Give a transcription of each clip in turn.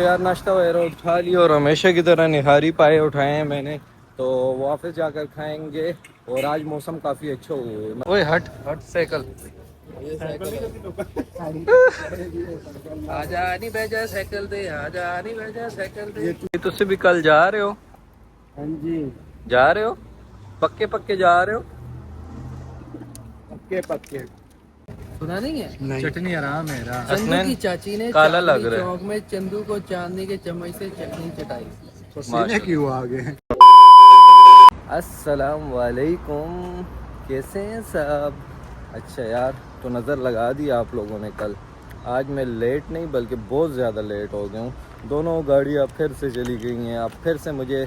यार नाश्ता वगैरह उठा लिया और हमेशा की तरह निहारी पाए उठाए हैं मैंने, तो वापस जाकर खाएंगे। और आज मौसम काफ़ी अच्छा हुआ है। ओए हट हट साइकिल, ये साइकिल आजा नहीं भेजा साइकिल दे, आजा नहीं भेजा साइकिल दे। ये तुझसे भी कल जा रहे हो? हाँ जी, जा रहे हो? पक्के पक्के जा रहे हो? पक्के पक्के। सुना नहीं है? चटनी आराम है चंदू की चाची ने काला लग रहा है। चौक में चंदू को चांदनी के चम्मच से चटनी चटाई। पसीने क्यों आ गए? अस्सलाम वालेकुम, कैसे हैं सब? अच्छा यार, तो नज़र लगा दी आप लोगों ने कल। आज मैं लेट नहीं बल्कि बहुत ज़्यादा लेट हो गया हूँ। दोनों गाड़ियाँ फिर से चली गई हैं। अब फिर से मुझे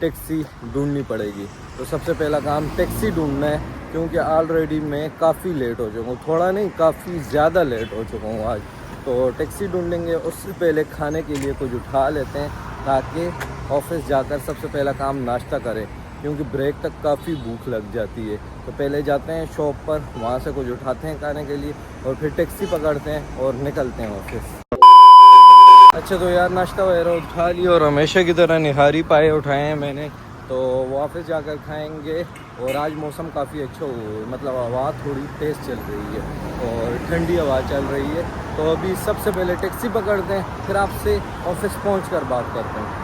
टैक्सी ढूंढनी पड़ेगी। तो सबसे पहला काम टैक्सी ढूंढना है, क्योंकि ऑलरेडी मैं काफ़ी लेट हो चुका हूँ। थोड़ा नहीं, काफ़ी ज़्यादा लेट हो चुका हूँ आज। तो टैक्सी ढूंढेंगे, उससे पहले खाने के लिए कुछ उठा लेते हैं ताकि ऑफिस जाकर सबसे पहला काम नाश्ता करें, क्योंकि ब्रेक तक काफ़ी भूख लग जाती है। तो पहले जाते हैं शॉप पर, वहाँ से कुछ उठाते हैं खाने के लिए और फिर टैक्सी पकड़ते हैं और निकलते हैं ऑफिस। अच्छा, तो यार नाश्ता वगैरह उठा लिया और हमेशा की तरह निहारी पाए उठाए हैं मैंने, तो वापस जाकर खाएंगे। और आज मौसम काफ़ी अच्छा हुआ है, मतलब हवा थोड़ी तेज़ चल रही है और ठंडी हवा चल रही है। तो अभी सबसे पहले टैक्सी पकड़ते हैं, फिर आपसे ऑफिस पहुंचकर बात करते हैं।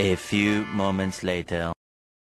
A few moments later.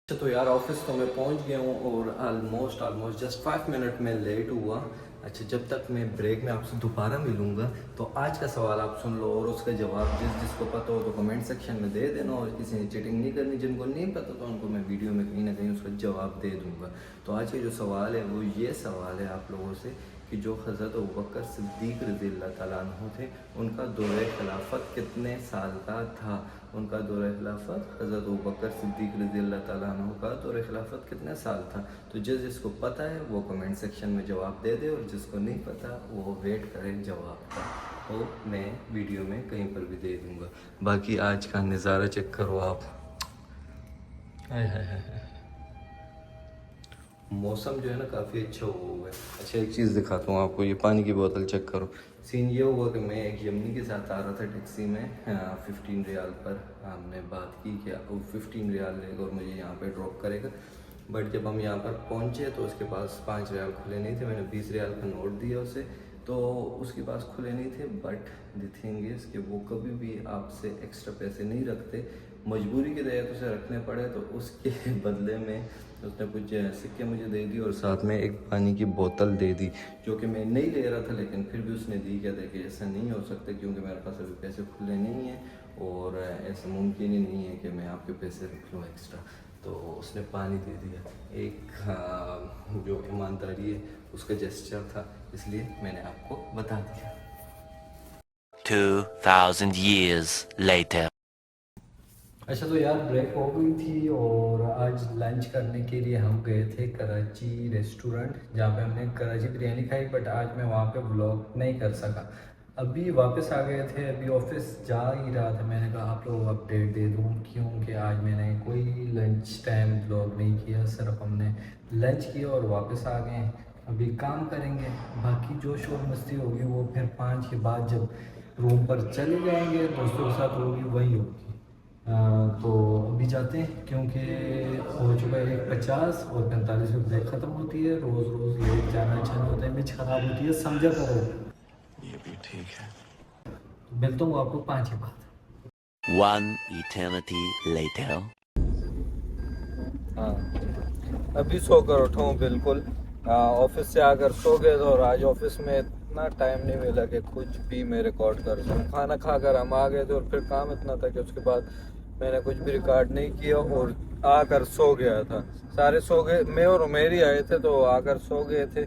अच्छा, तो यार ऑफिस तो मैं पहुंच गया हूँ और ऑलमोस्ट जस्ट 5 मिनट में लेट हुआ। अच्छा, जब तक मैं ब्रेक में आपसे दोबारा मिलूंगा तो आज का सवाल आप सुन लो और उसका जवाब जिसको पता हो तो कमेंट सेक्शन में दे देना। और किसी ने चीटिंग नहीं करनी, जिनको नहीं पता तो उनको मैं वीडियो में कहीं ना कहीं उसका जवाब दे दूँगा। तो आज का जो सवाल है वो ये सवाल है आप लोगों से कि जो हज़रत अबू बकर सिद्दीक़ रज़ियल्लाहु तआला अन्हु थे, उनका दौरे खिलाफत कितने साल का था? उनका दौरे खिलाफत, हज़रत अबू बकर सिद्दीक़ रज़ियल्लाहु तआला अन्हु का दौरे खिलाफत कितने साल था? तो जिसको पता है वो कमेंट सेक्शन में जवाब दे दे, और जिसको नहीं पता वो वेट करे जवाब का, तो मैं वीडियो में कहीं पर भी दे दूँगा। बाकी आज का नज़ारा चेक करो आप। हाय हाय हाय, मौसम जो है ना काफ़ी अच्छा हुआ है। अच्छा, एक चीज़ दिखाता हूँ आपको, ये पानी की बोतल चेक करो। सीन ये हुआ कि मैं एक यमनी के साथ आ रहा था टैक्सी में, 15 रियाल पर हमने बात की कि वो 15 रियाल लेगा और मुझे यहाँ पे ड्रॉप करेगा। बट जब हम यहाँ पर पहुँचे तो उसके पास 5 रियाल खुले नहीं थे। मैंने 20 रियाल का नोट दिया उसे, तो उसके पास खुले नहीं थे। बट द थिंग इज़ कि वो कभी भी आपसे एक्स्ट्रा पैसे नहीं रखते, मजबूरी के तहत उसे रखने पड़े। तो उसके बदले में उसने कुछ सिक्के मुझे दे दी और साथ में एक पानी की बोतल दे दी, जो कि मैं नहीं ले रहा था, लेकिन फिर भी उसने दी। क्या देखिए, ऐसा नहीं हो सकता क्योंकि मेरे पास अभी पैसे खुले नहीं हैं और ऐसा मुमकिन ही नहीं है कि मैं आपके पैसे रख लूँ एक्स्ट्रा। तो उसने पानी दे दिया। एक जो ईमानदारी है उसका जेस्चर था, इसलिए मैंने आपको बता दिया। 2000 years later. अच्छा, तो यार ब्रेक हो गई थी और आज लंच करने के लिए हम गए थे कराची रेस्टोरेंट, जहाँ पे हमने कराची बिरयानी खाई। बट आज मैं वहाँ पे व्लॉग नहीं कर सका। अभी वापस आ गए थे, अभी ऑफिस जा ही रहा था। मैंने कहा आप लोगों को अपडेट दे दूँ, क्योंकि आज मैंने कोई लंच टाइम व्लॉग नहीं किया, सिर्फ हमने लंच किया और वापस आ गए। अभी काम करेंगे, बाकी जो शोर मस्ती होगी वो फिर 5 के बाद जब रूम पर चले जाएंगे, दोस्तों के साथ होगी वही होगी। तो अभी जाते हैं, क्योंकि हो चुका है 1:50 और 45 में ब्रेक ख़त्म होती है। रोज़ रोज़ लेट जाना अच्छा नहीं होता है, इमेज ख़राब होती है, समझा करो। ये भी ठीक है। मिलता हूँ आपको 5 के बाद। One eternity later. हाँ, अभी सोकर उठा हूँ बिल्कुल। ऑफिस से आकर सो गए थे और आज ऑफिस में इतना टाइम नहीं मिला कि कुछ भी मैं रिकॉर्ड कर सकूँ। खाना खाकर हम आ गए थे और फिर काम इतना था कि उसके बाद मैंने कुछ भी रिकॉर्ड नहीं किया और आकर सो गया था। सारे सो गए, मैं और उमेर ही आए थे तो आकर सो गए थे।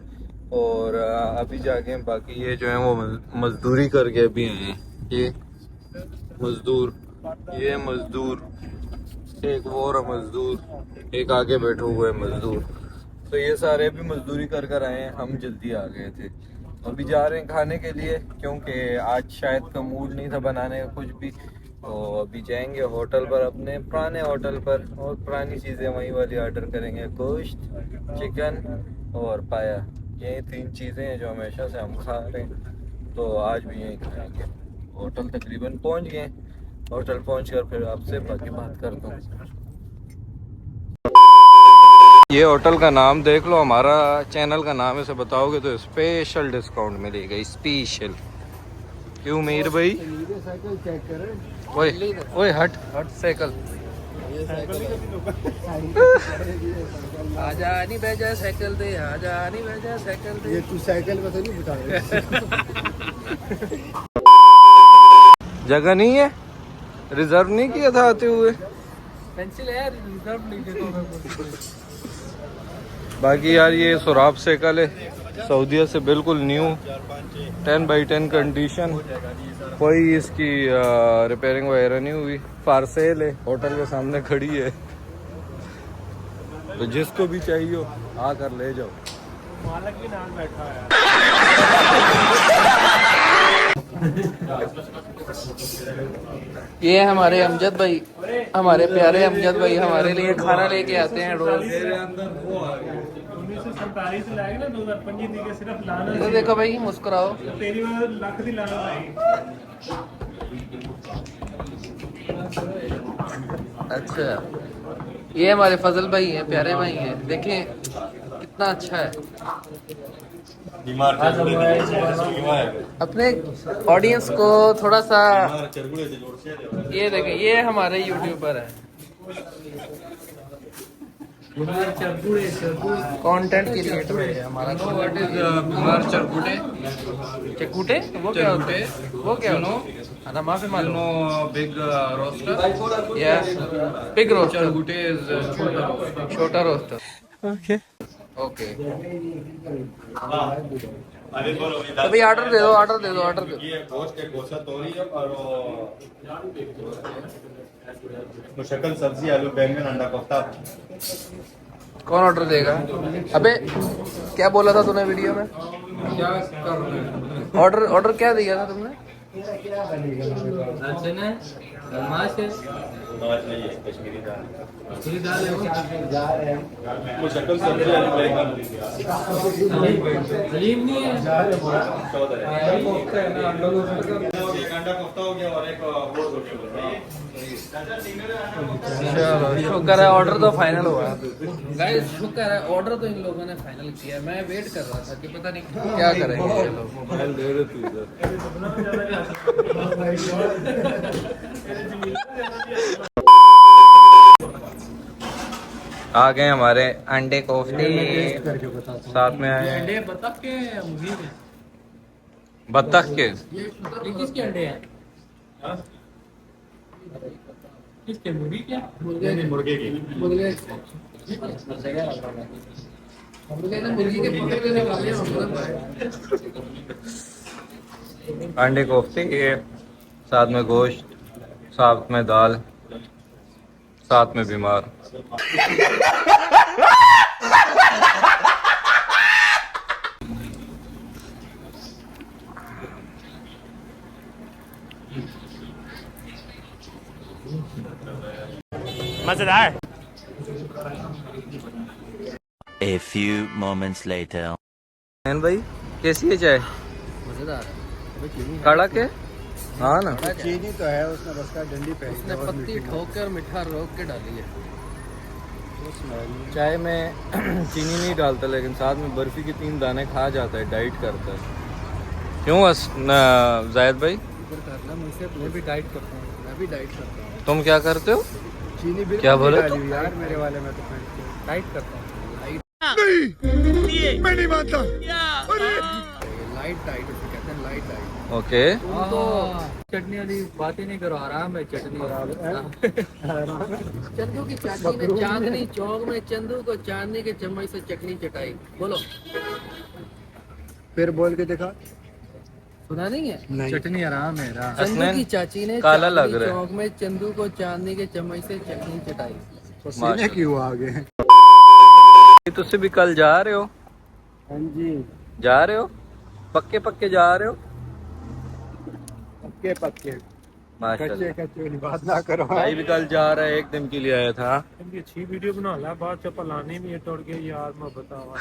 और अभी जाके बाकी ये जो है वो मजदूरी करके अभी हैं। ये मजदूर, ये मजदूर, एक और मजदूर, एक आगे बैठे हुए मजदूर। तो ये सारे भी मजदूरी कर कर आए हैं, हम जल्दी आ गए थे। अभी जा रहे हैं खाने के लिए क्योंकि आज शायद का मूड नहीं था बनाने का कुछ भी। तो अभी जाएंगे होटल पर, अपने पुराने होटल पर, और पुरानी चीज़ें वहीं वाली ऑर्डर करेंगे। गोश्त, चिकन और पाया, ये 3 चीज़ें हैं जो हमेशा से हम खा रहे हैं, तो आज भी यहीं खाएंगे। होटल तकरीबन पहुंच गए। होटल पहुंचकर फिर आपसे बाकी बात करता हूँ। ये होटल का नाम देख लो, हमारा चैनल का नाम है, इसे बताओगे तो स्पेशल डिस्काउंट मिलेगा। स्पेशल क्यों मीर भाई? साइकिल चेक करें। ओए ओए हट हट साइकिल। आजा नहीं भेजा साइकिल दे, आजा नहीं भेजा साइकिल दे। ये तू साइकिल पे तो नहीं बिठा रहे? जगह नहीं है, रिजर्व नहीं किया था आते हुए। पेंसिल है, रिजर्व नहीं देता मैं। बाकी यार ये सुराब साइकिल है, सऊदीया से बिल्कुल न्यू, 10x10 कंडीशन, कोई इसकी रिपेयरिंग वगैरह नहीं हुई, फॉर सेल है, होटल के सामने खड़ी है। तो जिसको भी चाहिए हो आकर ले जाओ। मालक भी नाम बैठा है। ये हमारे अमजद भाई, हमारे प्यारे अमजद भाई हमारे लिए खाना लेके आते हैं रोज। 1947 से लाएगा ना 2025 के सिर्फ लाना तो देखो भाई, मुस्कुराओ। तेरी वजह लख दी लाना भाई। अच्छा, ये हमारे फजल भाई हैं, प्यारे भाई हैं, देखें कितना अच्छा है। अपने ऑडियंस को थोड़ा सा ये देखें, ये हमारे यूट्यूबर है, कंटेंट क्रिएटर है हमारा। चरकुटे चरकुटे वो क्या होते हैं? वो क्या नो अना माफी मालूम। बिग रोस्टर या बिग रोस्टर। चरकुटे इज छोटा रोस्टर। ओके ओके, तो भाई ऑर्डर दे दो, ऑर्डर दे दो, ऑर्डर दे दो। ये गोश्त के गोश्त तोरी और मुशक्कल सब्जी, आलू बैंगन, अंडा कोफ्ता। कौन ऑर्डर देगा? अबे क्या बोला था तूने वीडियो में? क्या कर रहे हैं? ऑर्डर ऑर्डर क्या दिया था तुमने? माश नहीं है, कश्मीरी दाल। मुशक्कल सब्जी, आलू बैंगन। हलीम नहीं है। 14 है। एक अंडा कोफ्ता हो गया और एक वो हो गया। चलो शुक्र है, ऑर्डर तो फाइनल हुआ। गाइस शुक्र है, ऑर्डर तो इन लोगों ने फाइनल किया। मैं वेट कर रहा था कि पता नहीं क्या करेंगे ये लोग। मोबाइल दे रहे तू इधर। आ गए हमारे अंडे कोफ्ते, साथ में आए अंडे बतख के मुर्गी के? बत्तख के। ये किसके अंडे हैं? किसके? मुर्गी के? मुर्गे की। मुर्गे ने मुर्गी के पकड़ लेने वाले हैं। अंडे कोफ्ते ये, साथ में गोश्त, साथ में दाल, साथ में बीमार। मजेदार। A few moments later. नैन भाई कैसी है चाय? मजेदार कड़क है? हाँ ना। चीनी तो है उसने, बस का डंडी पे उसने पत्ती ठोक कर मीठा रोक के डाली है। चाय में चीनी नहीं डालता, लेकिन साथ में बर्फी के 3 दाने खा जाता है, डाइट करता है। क्यों जायद भाई? मैं भी डाइट करता हूँ, मैं भी डाइट करता हूँ। तुम क्या करते हो? चीनी बिल्कुल क्या बोले? नहीं डाली यार मेरे वाले में तो डाइट करता हूँ, लाइट डाइट उसे कहते हैं, लाइट डाइट। ओके। तुम तो चटनी वाली बात ही नहीं करो, आराम है चटनी। चंदू की चाची ने चांदनी चौक में चंदू को चांदनी के चम्मच से चटनी चटाई। बोलो, फिर बोल के देखा। सुना नहीं है? चटनी आराम है चंदू हसनैन, की चाची ने काला लग चांदनी रहा है। चौक में चंदू को चांदनी के चम्मच से चटनी चटाई। पसीने क्यों आ गए? तुसी भी कल जा रहे हो? हाँ जी, जा रहे हो? पक्के पक्के जा रहे हो? पक्के पक्के, माशाल्लाह। कच्चे कच्चे वाली बात ना करो। भाई भी कल जा रहा है, एक दिन के लिए आया था। इनकी अच्छी वीडियो बना ला, बाद चप्पल लाने भी टूट गई यार, मैं बतावा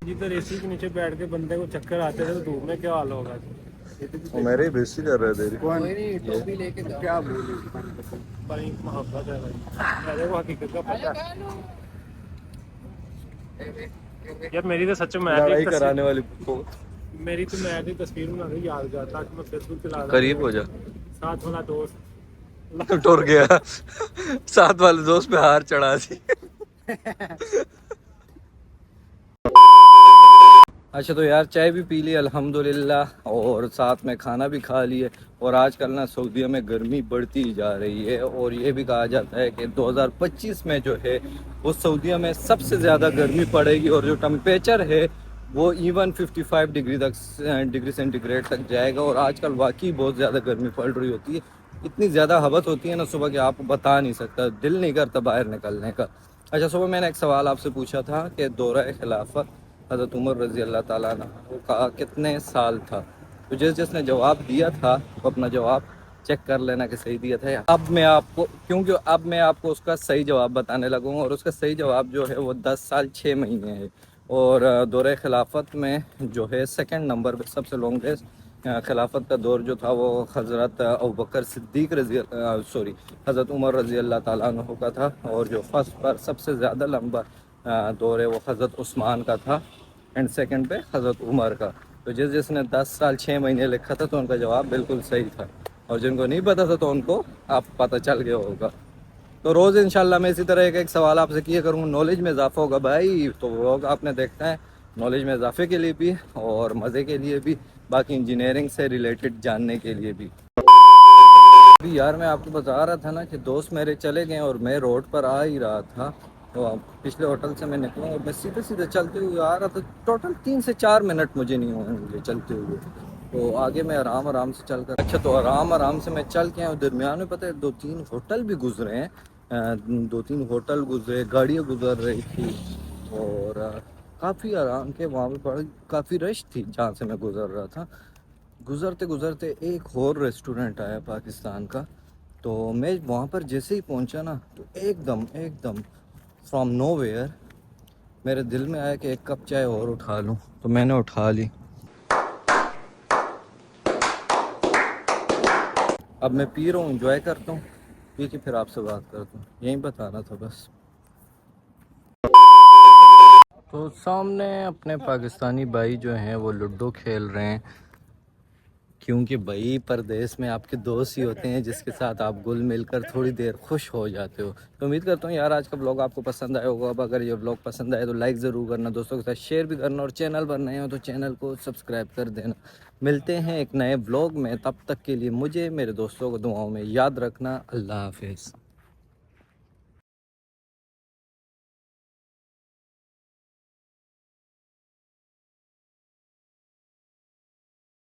जिधर एसी के नीचे बैठ के बंदे को चक्कर आते थे तो धूप में क्या हाल होगा। वो मेरे ही बेइज्जती कर रहे थे। कौन टोपी लेके क्या बोली? बड़ी मोहब्बत है भाई, मेरे को हकीकत का पता है यार। मेरी तो सच में लड़ाई कराने वाली को मेरी तो मैं भी तस्वीर बना रही याद जाता कि मैं फेसबुक चला रहा करीब हो जा। साथ वाला दोस्त टुर गया। साथ वाले दोस्त पे हार चढ़ा दी। अच्छा तो यार चाय भी पी ली अल्हम्दुलिल्लाह, और साथ में खाना भी खा लिए। और आजकल ना सऊदीया में गर्मी बढ़ती जा रही है, और ये भी कहा जाता है कि 2025 में जो है वो सऊदीया में सबसे ज़्यादा गर्मी पड़ेगी, और जो टेम्परेचर है वो इवन 55 डिग्री सेंटीग्रेड तक जाएगा। और आजकल वाकई बहुत ज़्यादा गर्मी पड़ रही होती है, इतनी ज़्यादा हवस होती है ना सुबह कि आपको बता नहीं सकता, दिल नहीं करता बाहर निकलने का। अच्छा सुबह मैंने एक सवाल आपसे पूछा था कि दौरा खिलाफत हज़रत उमर रज़ी अल्लाह ताला अन्हु का कितने साल था, तो जिसने जवाब दिया था वो अपना जवाब चेक कर लेना कि सही दिया था। अब मैं आपको उसका सही जवाब बताने लगूँगा, और उसका सही जवाब जो है वो 10 साल 6 महीने है। और दौरे खिलाफत में जो है सेकंड नंबर पे सबसे लॉन्गेस्ट खिलाफत का दौर जो था वो हज़रत अबू बकर सिद्दीक़ हज़रत उमर रज़ी अल्लाह ताला अन्हु का था। और जो फर्स्ट पर सबसे ज़्यादा लंबा दौर है वो हज़रत उस्मान का था, एंड सेकंड पे हज़रत उमर का। तो जिसने 10 साल 6 महीने लिखा था तो उनका जवाब बिल्कुल सही था, और जिनको नहीं पता था तो उनको आप पता चल गया होगा। तो रोज़ इंशाल्लाह मैं इसी तरह एक सवाल आपसे किया करूँगा, नॉलेज में इजाफा होगा भाई। तो व्लॉग आपने देखना है नॉलेज में इजाफे के लिए भी और मज़े के लिए भी, बाकी इंजीनियरिंग से रिलेटेड जानने के लिए भी। अभी यार मैं आपको बता रहा था ना कि दोस्त मेरे चले गए और मैं रोड पर आ ही रहा था, तो पिछले होटल से मैं निकला और मैं सीधे सीधे चलते हुए आ रहा था। टोटल 3 से 4 मिनट मुझे नहीं होंगे चलते हुए, तो आगे मैं आराम से चल कर, अच्छा तो आराम से मैं चल के आया। दरमियान में पता है 2-3 होटल भी गुजरे हैं, 2-3 होटल गुजरे, गाड़ियाँ गुजर रही थी, और काफ़ी आराम के वहाँ पर काफ़ी रश थी जहाँ से मैं गुजर रहा था। गुजरते गुजरते एक और रेस्टोरेंट आया पाकिस्तान का, तो मैं वहाँ पर जैसे ही पहुँचा ना तो एकदम फ्रॉम नोवेयर मेरे दिल में आया कि एक कप चाय और उठा लूँ, तो मैंने उठा ली। अब मैं पी रहा हूँ, एंजॉय करता हूँ, पी के फिर आपसे बात करता हूँ, यही बताना था बस। तो सामने अपने पाकिस्तानी भाई जो हैं वो लूडो खेल रहे हैं, क्योंकि भाई परदेश में आपके दोस्त ही होते हैं जिसके साथ आप घुल मिलकर थोड़ी देर खुश हो जाते हो। तो उम्मीद करता हूँ यार आज का ब्लॉग आपको पसंद आया होगा। अब अगर ये ब्लॉग पसंद आए तो लाइक ज़रूर करना, दोस्तों के साथ शेयर भी करना, और चैनल पर नए हो तो चैनल को सब्सक्राइब कर देना। मिलते हैं एक नए ब्लॉग में, तब तक के लिए मुझे मेरे दोस्तों को दुआओं में याद रखना। अल्लाह हाफिज़।